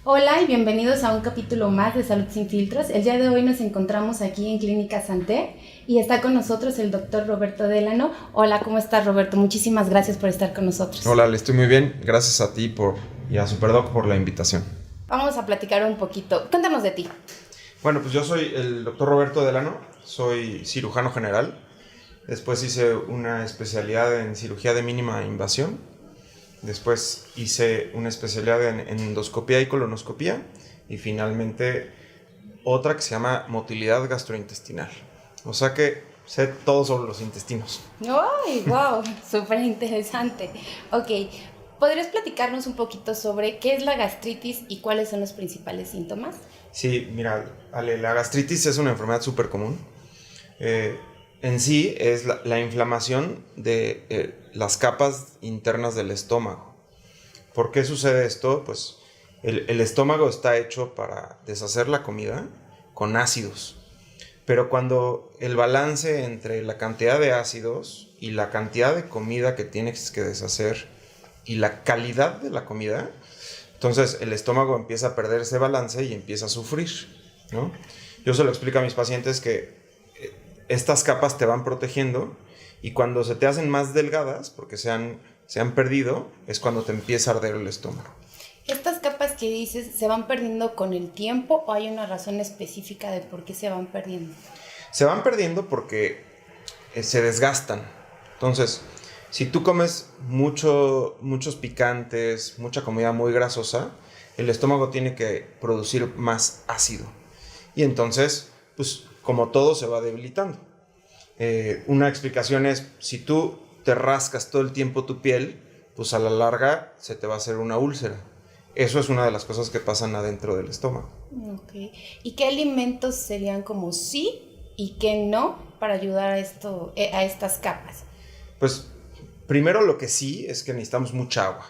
Hola y bienvenidos a un capítulo más de Salud Sin Filtros. El día de hoy nos encontramos aquí en Clínica Santé y está con nosotros el doctor Roberto Delano. Hola, ¿cómo estás, Roberto? Muchísimas gracias por estar con nosotros. Hola, le estoy muy bien. Gracias a ti y a Superdoc por la invitación. Vamos a platicar un poquito. Cuéntanos de ti. Bueno, pues yo soy el doctor Roberto Delano, soy cirujano general. Después hice una especialidad en cirugía de mínima invasión. Después hice una especialidad en endoscopía y colonoscopía. Y finalmente otra que se llama motilidad gastrointestinal. O sea que sé todo sobre los intestinos. ¡Ay, wow! Súper interesante. Ok, ¿podrías platicarnos un poquito sobre qué es la gastritis y cuáles son los principales síntomas? Sí, mira, Ale, la gastritis es una enfermedad súper común. En sí es la inflamación de las capas internas del estómago. ¿Por qué sucede esto? Pues el estómago está hecho para deshacer la comida con ácidos. Pero cuando el balance entre la cantidad de ácidos y la cantidad de comida que tienes que deshacer y la calidad de la comida, entonces el estómago empieza a perder ese balance y empieza a sufrir, ¿no? Yo se lo explico a mis pacientes que estas capas te van protegiendo y cuando se te hacen más delgadas, porque se han perdido, es cuando te empieza a arder el estómago. ¿Estas capas que dices se van perdiendo con el tiempo o hay una razón específica de por qué se van perdiendo? Se van perdiendo porque se desgastan. Entonces, si tú comes muchos picantes, mucha comida muy grasosa, el estómago tiene que producir más ácido. Y entonces, pues como todo se va debilitando. Una explicación es, si tú te rascas todo el tiempo tu piel, pues a la larga se te va a hacer una úlcera. Eso es una de las cosas que pasan adentro del estómago. Ok. ¿Y qué alimentos serían como sí y qué no para ayudar a estas capas? Pues primero lo que sí es que necesitamos mucha agua,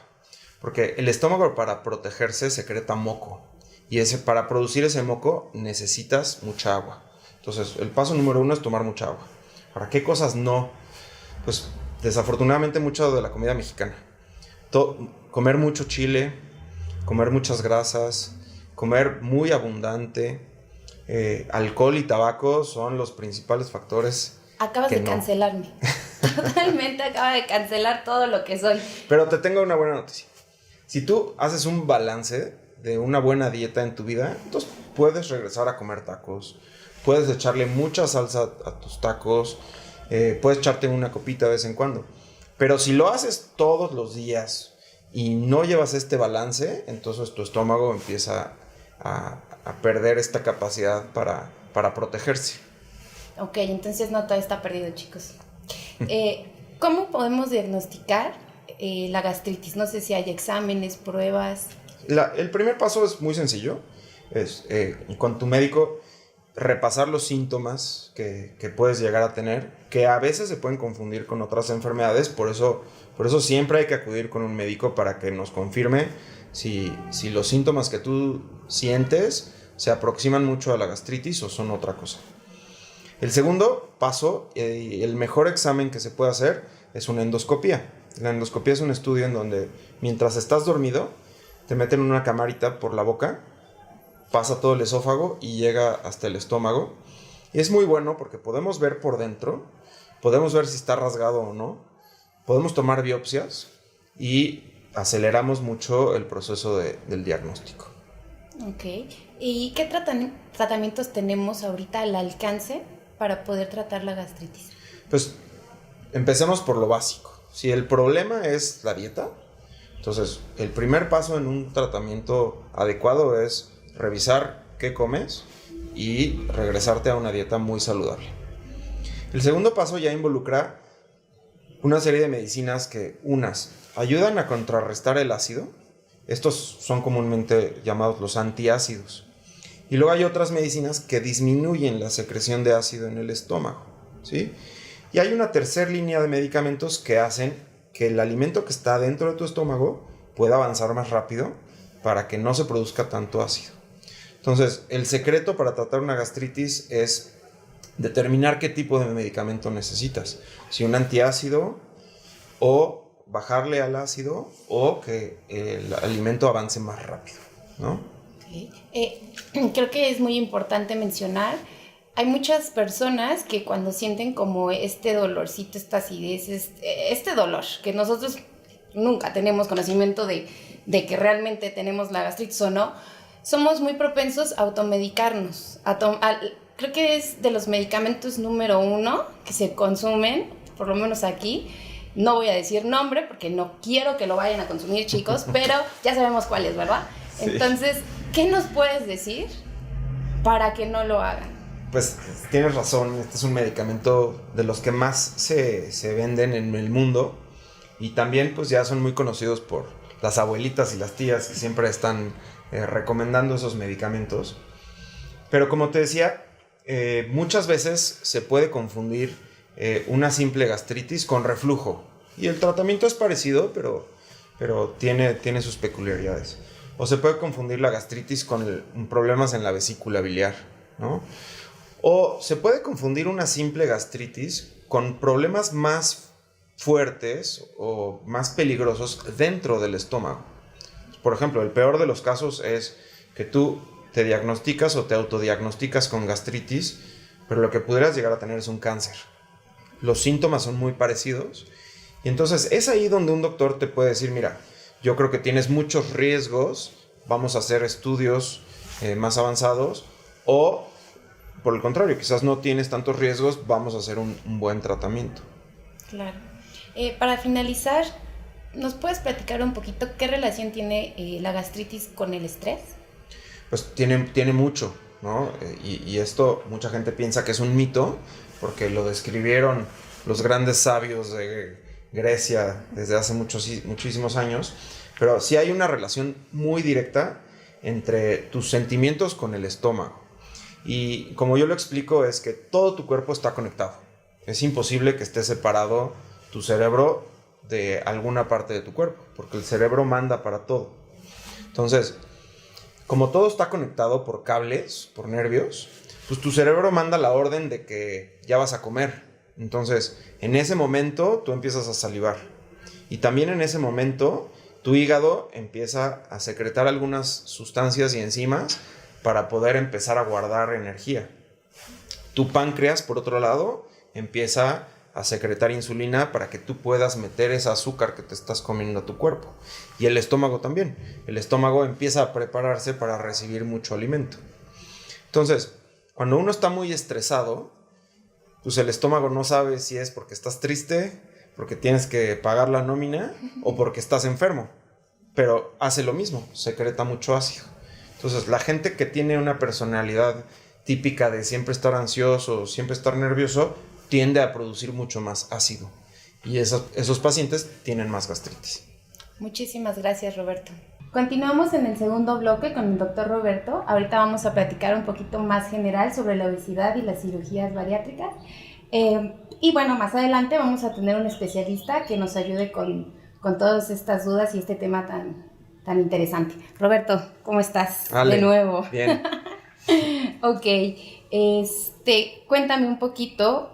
porque el estómago para protegerse secreta moco y para producir ese moco necesitas mucha agua. Entonces el paso número 1 es tomar mucha agua. ¿Para qué cosas no? Pues desafortunadamente mucho de la comida mexicana. Comer mucho chile, comer muchas grasas, comer muy abundante, alcohol y tabaco son los principales factores. Acabas de cancelarme. Totalmente acaba de cancelar todo lo que soy. Pero te tengo una buena noticia. Si tú haces un balance de una buena dieta en tu vida, entonces puedes regresar a comer tacos, puedes echarle mucha salsa a tus tacos, puedes echarte una copita de vez en cuando. Pero si lo haces todos los días y no llevas este balance, entonces tu estómago empieza a perder esta capacidad para protegerse. Ok, entonces no todo está perdido, chicos. ¿Cómo podemos diagnosticar la gastritis? No sé si hay exámenes, pruebas. El primer paso es muy sencillo. Es con tu médico repasar los síntomas que puedes llegar a tener, que a veces se pueden confundir con otras enfermedades. Por eso siempre hay que acudir con un médico para que nos confirme si los síntomas que tú sientes se aproximan mucho a la gastritis o son otra cosa. El segundo paso, el mejor examen que se puede hacer, es una endoscopía. La endoscopía es un estudio en donde mientras estás dormido, te meten una camarita por la boca, pasa todo el esófago y llega hasta el estómago. Y es muy bueno porque podemos ver por dentro, podemos ver si está rasgado o no, podemos tomar biopsias y aceleramos mucho el proceso del diagnóstico. Ok. ¿Y qué tratamientos tenemos ahorita al alcance para poder tratar la gastritis? Pues empecemos por lo básico. Si el problema es la dieta, entonces el primer paso en un tratamiento adecuado es revisar qué comes y regresarte a una dieta muy saludable. El segundo paso ya involucra una serie de medicinas que unas ayudan a contrarrestar el ácido. Estos son comúnmente llamados los antiácidos. Y luego hay otras medicinas que disminuyen la secreción de ácido en el estómago, ¿sí? Y hay una tercera línea de medicamentos que hacen que el alimento que está dentro de tu estómago pueda avanzar más rápido para que no se produzca tanto ácido. Entonces, el secreto para tratar una gastritis es determinar qué tipo de medicamento necesitas. Si un antiácido o bajarle al ácido o que el alimento avance más rápido, ¿no? Okay. Creo que es muy importante mencionar, hay muchas personas que cuando sienten como este dolorcito, esta acidez, este dolor, que nosotros nunca tenemos conocimiento de que realmente tenemos la gastritis o no, somos muy propensos a automedicarnos. Creo que es de los medicamentos número 1 que se consumen, por lo menos aquí. No voy a decir nombre porque no quiero que lo vayan a consumir, chicos, pero ya sabemos cuál es, ¿verdad? Sí. Entonces, ¿qué nos puedes decir para que no lo hagan? Pues tienes razón, este es un medicamento de los que más se venden en el mundo y también pues ya son muy conocidos por las abuelitas y las tías que siempre están recomendando esos medicamentos. Pero como te decía, muchas veces se puede confundir una simple gastritis con reflujo y el tratamiento es parecido, pero tiene sus peculiaridades. O se puede confundir la gastritis con problemas en la vesícula biliar, ¿no? O se puede confundir una simple gastritis con problemas más fuertes o más peligrosos dentro del estómago. Por ejemplo, el peor de los casos es que tú te diagnosticas o te autodiagnosticas con gastritis, pero lo que pudieras llegar a tener es un cáncer. Los síntomas son muy parecidos y entonces es ahí donde un doctor te puede decir, mira, yo creo que tienes muchos riesgos, vamos a hacer estudios más avanzados, o por el contrario, quizás no tienes tantos riesgos, vamos a hacer un buen tratamiento. Claro. Para finalizar, ¿nos puedes platicar un poquito qué relación tiene la gastritis con el estrés? Pues tiene mucho, ¿no? Y esto mucha gente piensa que es un mito, porque lo describieron los grandes sabios de Grecia desde hace muchísimos años, pero sí hay una relación muy directa entre tus sentimientos con el estómago. Y como yo lo explico, es que todo tu cuerpo está conectado. Es imposible que esté separado tu cerebro de alguna parte de tu cuerpo, porque el cerebro manda para todo. Entonces, como todo está conectado por cables, por nervios, pues tu cerebro manda la orden de que ya vas a comer. Entonces, en ese momento tú empiezas a salivar. Y también en ese momento tu hígado empieza a secretar algunas sustancias y enzimas para poder empezar a guardar energía. Tu páncreas, por otro lado, empieza a secretar insulina para que tú puedas meter ese azúcar que te estás comiendo a tu cuerpo. Y el estómago también. El estómago empieza a prepararse para recibir mucho alimento. Entonces, cuando uno está muy estresado, pues el estómago no sabe si es porque estás triste, porque tienes que pagar la nómina o porque estás enfermo. Pero hace lo mismo, secreta mucho ácido. Entonces, la gente que tiene una personalidad típica de siempre estar ansioso, siempre estar nervioso, tiende a producir mucho más ácido. Y esos pacientes tienen más gastritis. Muchísimas gracias, Roberto. Continuamos en el segundo bloque con el doctor Roberto. Ahorita vamos a platicar un poquito más general sobre la obesidad y las cirugías bariátricas. Y bueno, más adelante vamos a tener un especialista que nos ayude con todas estas dudas y este tema tan interesante. Roberto, ¿cómo estás? Ale, de nuevo. Bien. Ok, cuéntame un poquito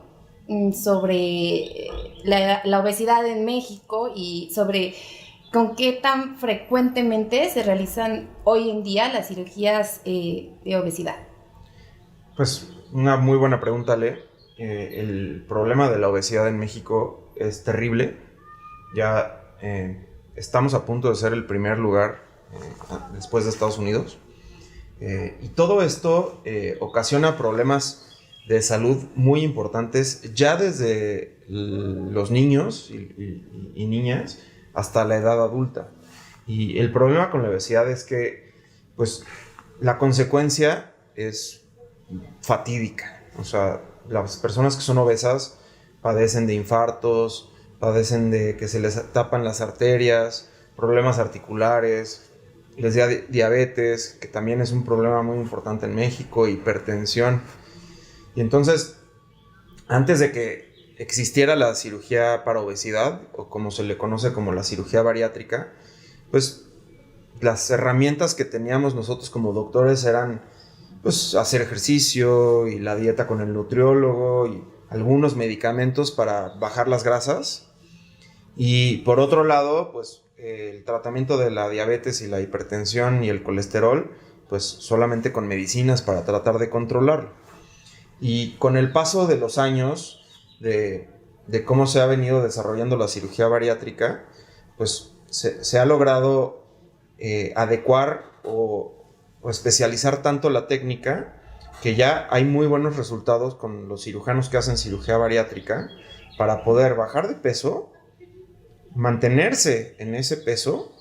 sobre la obesidad en México y sobre con qué tan frecuentemente se realizan hoy en día las cirugías de obesidad. Pues una muy buena pregunta, Ale. El problema de la obesidad en México es terrible. Ya estamos a punto de ser el primer lugar después de Estados Unidos. Y todo esto ocasiona problemas de salud muy importantes ya desde los niños y niñas hasta la edad adulta. Y el problema con la obesidad es que pues, la consecuencia es fatídica. O sea, las personas que son obesas padecen de infartos, padecen de que se les tapan las arterias, problemas articulares, les da diabetes, que también es un problema muy importante en México, hipertensión. Y entonces, antes de que existiera la cirugía para obesidad, o como se le conoce como la cirugía bariátrica, pues las herramientas que teníamos nosotros como doctores eran pues, hacer ejercicio y la dieta con el nutriólogo y algunos medicamentos para bajar las grasas. Y por otro lado, pues el tratamiento de la diabetes y la hipertensión y el colesterol pues solamente con medicinas para tratar de controlarlo. Y con el paso de los años, de cómo se ha venido desarrollando la cirugía bariátrica, pues se ha logrado adecuar o especializar tanto la técnica que ya hay muy buenos resultados con los cirujanos que hacen cirugía bariátrica para poder bajar de peso, mantenerse en ese peso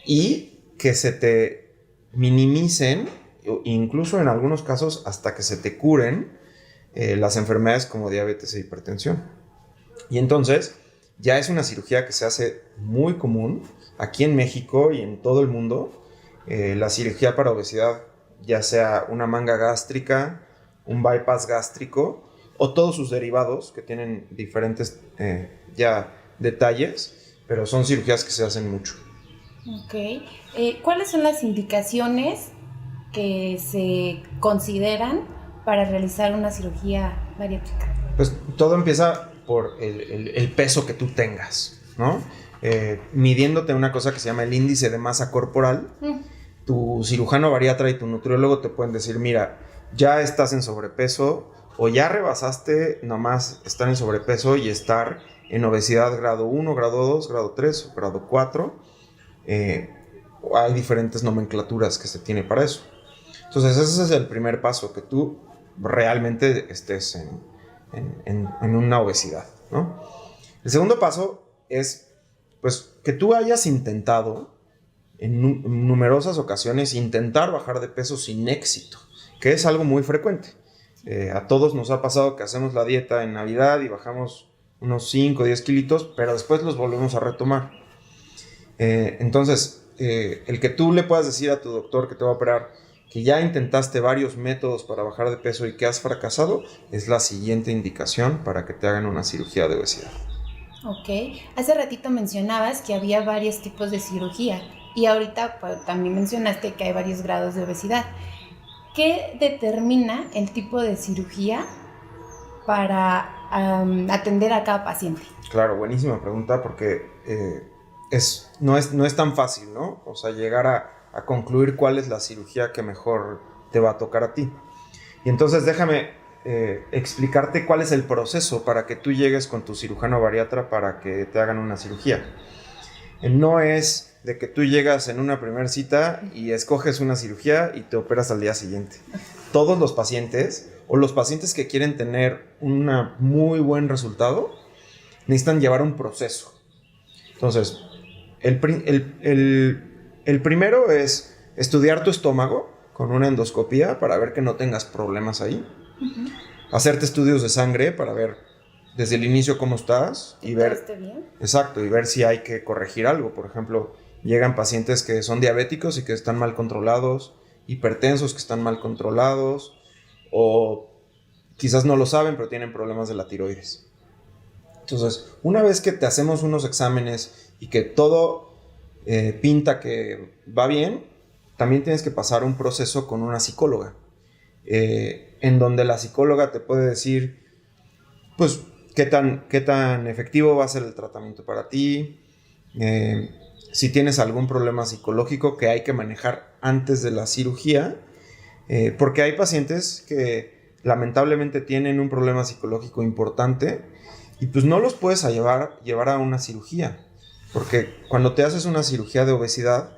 y que se te minimicen, incluso en algunos casos hasta que se te curen las enfermedades como diabetes e hipertensión. Y entonces ya es una cirugía que se hace muy común aquí en México y en todo el mundo. La cirugía para obesidad, ya sea una manga gástrica, un bypass gástrico o todos sus derivados que tienen diferentes ya detalles, pero son cirugías que se hacen mucho. Ok. ¿Cuáles son las indicaciones que se consideran para realizar una cirugía bariátrica? Pues todo empieza por el peso que tú tengas, ¿no? Midiéndote una cosa que se llama el índice de masa corporal. Tu cirujano bariatra y tu nutriólogo te pueden decir, mira, ya estás en sobrepeso o ya rebasaste nomás estar en sobrepeso y estar en obesidad grado 1, grado 2, grado 3 o grado 4. Hay diferentes nomenclaturas que se tiene para eso. Entonces ese es el primer paso, que tú realmente estés en una obesidad, ¿no? El segundo paso es pues que tú hayas intentado en numerosas ocasiones intentar bajar de peso sin éxito, que es algo muy frecuente. A todos nos ha pasado que hacemos la dieta en Navidad y bajamos unos 5 o 10 kilitos, pero después los volvemos a retomar. Entonces, el que tú le puedas decir a tu doctor que te va a operar que ya intentaste varios métodos para bajar de peso y que has fracasado, es la siguiente indicación para que te hagan una cirugía de obesidad. Ok. Hace ratito mencionabas que había varios tipos de cirugía y ahorita pues, también mencionaste que hay varios grados de obesidad. ¿Qué determina el tipo de cirugía para atender a cada paciente? Claro, buenísima pregunta porque no es tan fácil, ¿no? O sea, llegar a concluir cuál es la cirugía que mejor te va a tocar a ti. Y entonces déjame explicarte cuál es el proceso para que tú llegues con tu cirujano bariatra para que te hagan una cirugía. No es de que tú llegas en una primera cita y escoges una cirugía y te operas al día siguiente. Todos los pacientes o los pacientes que quieren tener un muy buen resultado necesitan llevar un proceso. Entonces, el primero es estudiar tu estómago con una endoscopía para ver que no tengas problemas ahí. Uh-huh. Hacerte estudios de sangre para ver desde el inicio cómo estás y ver, ¿esté bien? Exacto, y ver si hay que corregir algo. Por ejemplo, llegan pacientes que son diabéticos y que están mal controlados, hipertensos que están mal controlados, o quizás no lo saben, pero tienen problemas de la tiroides. Entonces, una vez que te hacemos unos exámenes y que todo pinta que va bien, también tienes que pasar un proceso con una psicóloga, en donde la psicóloga te puede decir, pues, qué tan efectivo va a ser el tratamiento para ti, si tienes algún problema psicológico que hay que manejar antes de la cirugía, porque hay pacientes que lamentablemente tienen un problema psicológico importante y pues no los puedes llevar a una cirugía, porque cuando te haces una cirugía de obesidad,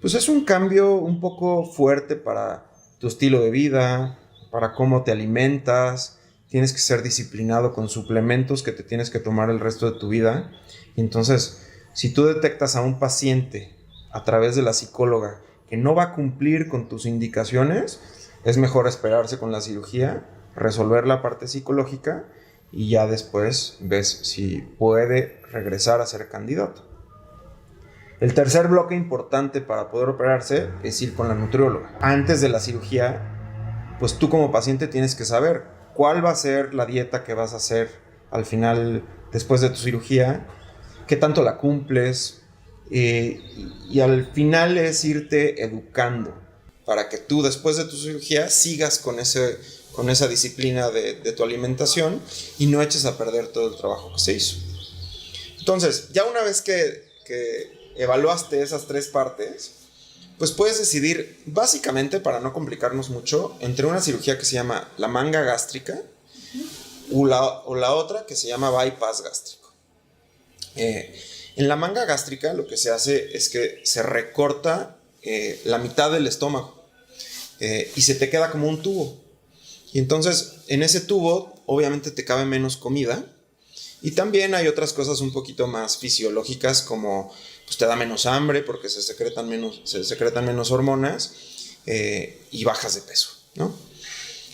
pues es un cambio un poco fuerte para tu estilo de vida, para cómo te alimentas. Tienes que ser disciplinado con suplementos que te tienes que tomar el resto de tu vida. Y entonces, si tú detectas a un paciente a través de la psicóloga que no va a cumplir con tus indicaciones, es mejor esperarse con la cirugía, resolver la parte psicológica y ya después ves si puede regresar a ser candidato. El tercer bloque importante para poder operarse es ir con la nutrióloga. Antes de la cirugía, pues tú como paciente tienes que saber cuál va a ser la dieta que vas a hacer al final, después de tu cirugía, qué tanto la cumples, y al final es irte educando para que tú después de tu cirugía sigas con esa disciplina de tu alimentación y no eches a perder todo el trabajo que se hizo. Entonces, ya una vez que evaluaste esas tres partes, pues puedes decidir, básicamente, para no complicarnos mucho, entre una cirugía que se llama la manga gástrica o la otra que se llama bypass gástrico. En la manga gástrica lo que se hace es que se recorta la mitad del estómago y se te queda como un tubo. Y entonces en ese tubo obviamente te cabe menos comida. Y también hay otras cosas un poquito más fisiológicas, como pues te da menos hambre porque se secretan menos hormonas y bajas de peso, ¿no?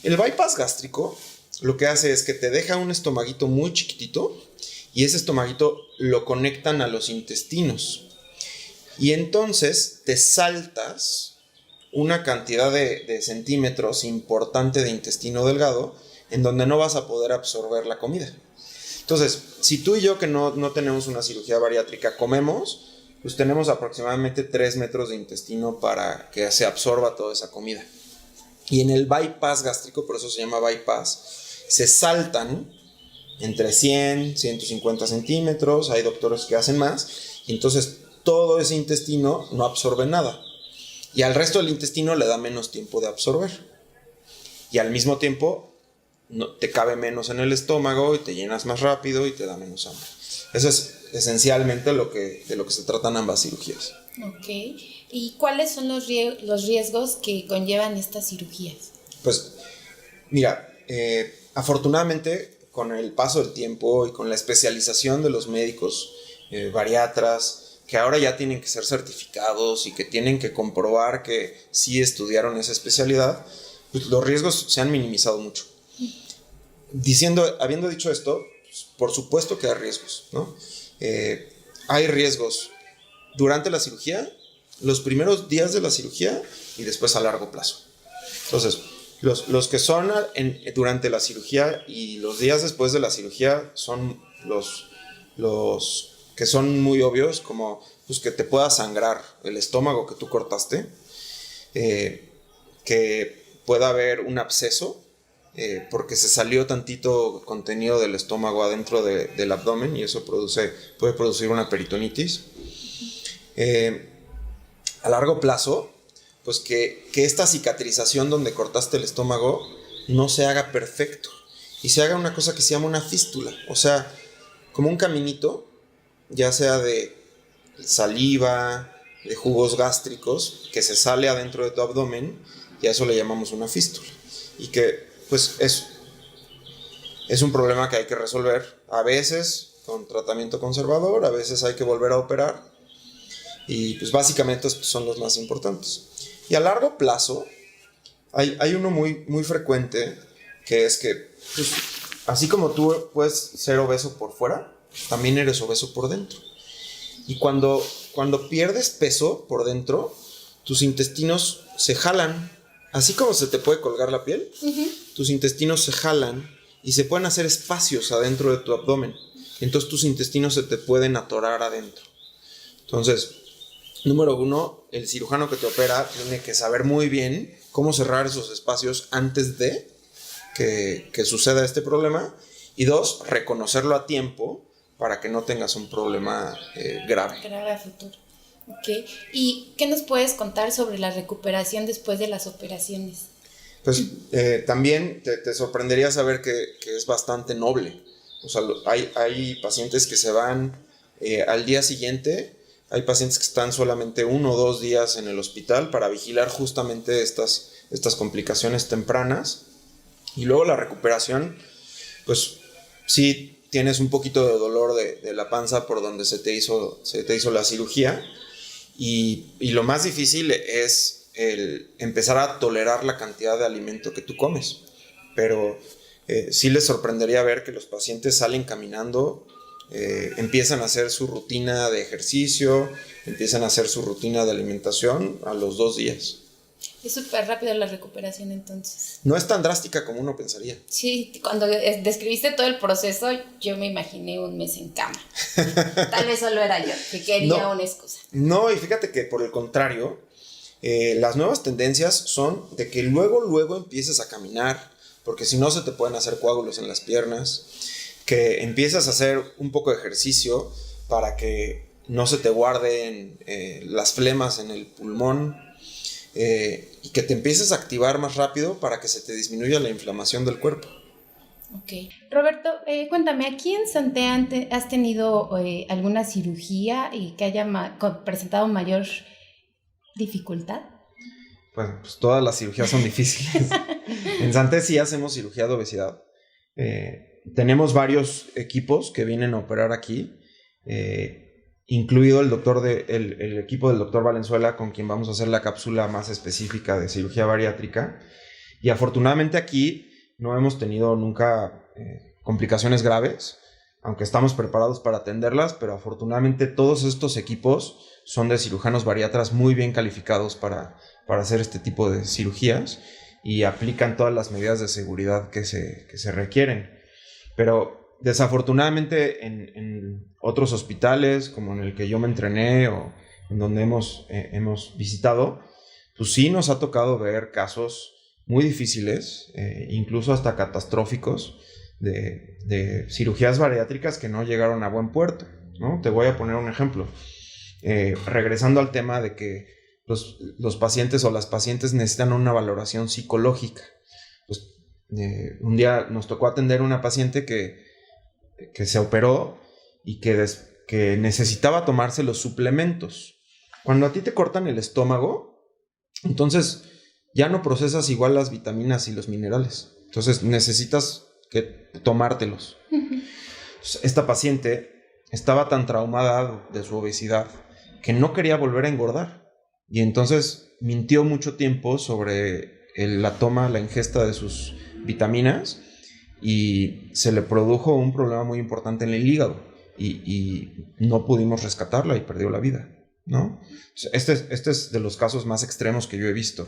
El bypass gástrico lo que hace es que te deja un estomaguito muy chiquitito y ese estomaguito lo conectan a los intestinos. Y entonces te saltas una cantidad de centímetros importante de intestino delgado en donde no vas a poder absorber la comida. Entonces, si tú y yo que no tenemos una cirugía bariátrica comemos, pues tenemos aproximadamente 3 metros de intestino para que se absorba toda esa comida. Y en el bypass gástrico, por eso se llama bypass, se saltan entre 100, 150 centímetros, hay doctores que hacen más, y entonces todo ese intestino no absorbe nada. Y al resto del intestino le da menos tiempo de absorber. Y al mismo tiempo te cabe menos en el estómago y te llenas más rápido y te da menos hambre. Eso es esencialmente de lo que se tratan ambas cirugías. Ok. ¿Y cuáles son los riesgos que conllevan estas cirugías? Pues, mira, afortunadamente con el paso del tiempo y con la especialización de los médicos bariatras, que ahora ya tienen que ser certificados y que tienen que comprobar que sí estudiaron esa especialidad, pues los riesgos se han minimizado mucho. Habiendo dicho esto, pues, por supuesto que hay riesgos, ¿no? Hay riesgos durante la cirugía, los primeros días de la cirugía y después a largo plazo. Entonces, los que son durante la cirugía y los días después de la cirugía son los que son muy obvios, como pues, que te pueda sangrar el estómago que tú cortaste, que pueda haber un absceso, porque se salió tantito contenido del estómago adentro del abdomen y eso puede producir una peritonitis. A largo plazo, pues que esta cicatrización donde cortaste el estómago no se haga perfecto y se haga una cosa que se llama una fístula, o sea, como un caminito, ya sea de saliva, de jugos gástricos, que se sale adentro de tu abdomen y a eso le llamamos una fístula. Y que pues es un problema que hay que resolver, a veces con tratamiento conservador, a veces hay que volver a operar y pues básicamente estos son los más importantes. Y a largo plazo hay uno muy, muy frecuente, que es que pues, así como tú puedes ser obeso por fuera, también eres obeso por dentro. Y cuando pierdes peso por dentro, tus intestinos se jalan. Así como se te puede colgar la piel, tus intestinos se jalan y se pueden hacer espacios adentro de tu abdomen. Entonces tus intestinos se te pueden atorar adentro. Entonces, número 1, el cirujano que te opera tiene que saber muy bien cómo cerrar esos espacios antes de que suceda este problema. Y 2, reconocerlo a tiempo para que no tengas un problema grave. Grave a futuro. Ok. ¿Y qué nos puedes contar sobre la recuperación después de las operaciones? Pues también te sorprendería saber que es bastante noble. O sea, hay pacientes que se van al día siguiente, hay pacientes que están solamente 1 o 2 días en el hospital para vigilar justamente estas complicaciones tempranas. Y luego la recuperación, pues sí tienes un poquito de dolor de la panza por donde se te hizo la cirugía. Y lo más difícil es el empezar a tolerar la cantidad de alimento que tú comes. Pero sí les sorprendería ver que los pacientes salen caminando, empiezan a hacer su rutina de ejercicio, empiezan a hacer su rutina de alimentación a los 2 días. Es súper rápida la recuperación entonces. No es tan drástica como uno pensaría. Sí, cuando describiste todo el proceso, yo me imaginé un mes en cama. Tal vez solo era yo, que quería una excusa. No, y fíjate que por el contrario, las nuevas tendencias son de que luego empieces a caminar, porque si no se te pueden hacer coágulos en las piernas, que empiezas a hacer un poco de ejercicio para que no se te guarden las flemas en el pulmón, y que te empieces a activar más rápido para que se te disminuya la inflamación del cuerpo. Ok. Roberto, cuéntame, ¿aquí en Santé has tenido alguna cirugía y que haya presentado mayor dificultad? Bueno, pues todas las cirugías son difíciles. En Santé sí hacemos cirugía de obesidad. Tenemos varios equipos que vienen a operar aquí, incluido el equipo del doctor Valenzuela, con quien vamos a hacer la cápsula más específica de cirugía bariátrica. Y afortunadamente aquí no hemos tenido nunca complicaciones graves, aunque estamos preparados para atenderlas, pero afortunadamente todos estos equipos son de cirujanos bariatras muy bien calificados para hacer este tipo de cirugías y aplican todas las medidas de seguridad que se requieren. Pero desafortunadamente en otros hospitales, como en el que yo me entrené o en donde hemos visitado, pues sí nos ha tocado ver casos muy difíciles, incluso hasta catastróficos, de cirugías bariátricas que no llegaron a buen puerto, ¿no? Te voy a poner un ejemplo. Regresando al tema de que los pacientes o las pacientes necesitan una valoración psicológica. Pues, un día nos tocó atender a una paciente que se operó y que necesitaba tomarse los suplementos. Cuando a ti te cortan el estómago, entonces ya no procesas igual las vitaminas y los minerales. Entonces necesitas tomártelos. Entonces, esta paciente estaba tan traumada de su obesidad que no quería volver a engordar. Y entonces mintió mucho tiempo sobre la ingesta de sus vitaminas, y se le produjo un problema muy importante en el hígado y no pudimos rescatarla y perdió la vida, ¿no? Este es de los casos más extremos que yo he visto.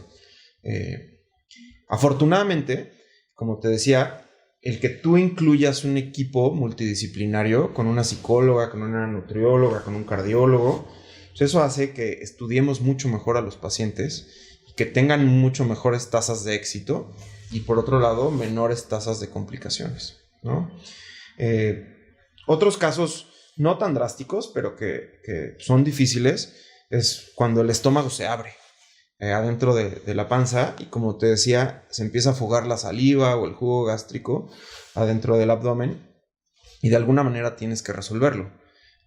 Afortunadamente, como te decía, el que tú incluyas un equipo multidisciplinario con una psicóloga, con una nutrióloga, con un cardiólogo, pues eso hace que estudiemos mucho mejor a los pacientes, que tengan mucho mejores tasas de éxito y, por otro lado, menores tasas de complicaciones, ¿no? Otros casos no tan drásticos, pero que son difíciles, es cuando el estómago se abre adentro de la panza y, como te decía, se empieza a fugar la saliva o el jugo gástrico adentro del abdomen y de alguna manera tienes que resolverlo.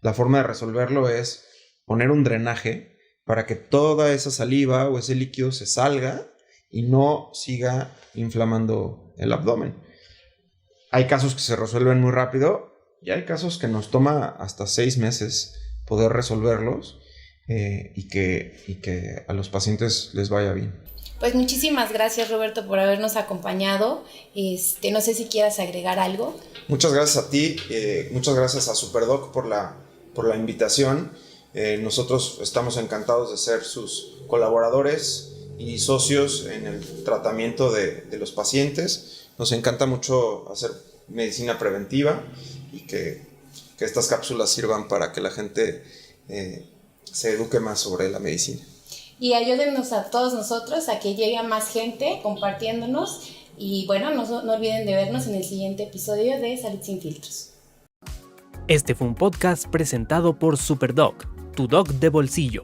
La forma de resolverlo es poner un drenaje para que toda esa saliva o ese líquido se salga y no siga inflamando el abdomen. Hay casos que se resuelven muy rápido y hay casos que nos toma hasta 6 meses poder resolverlos. Y que a los pacientes les vaya bien. Pues muchísimas gracias, Roberto, por habernos acompañado. No sé si quieras agregar algo. Muchas gracias a ti, muchas gracias a Superdoc por la invitación. Nosotros estamos encantados de ser sus colaboradores y socios en el tratamiento de los pacientes. Nos encanta mucho hacer medicina preventiva y que estas cápsulas sirvan para que la gente se eduque más sobre la medicina. Y ayúdennos a todos nosotros a que llegue a más gente compartiéndonos. Y bueno, no olviden de vernos en el siguiente episodio de Salud Sin Filtros. Este fue un podcast presentado por Superdoc, tu doc de bolsillo.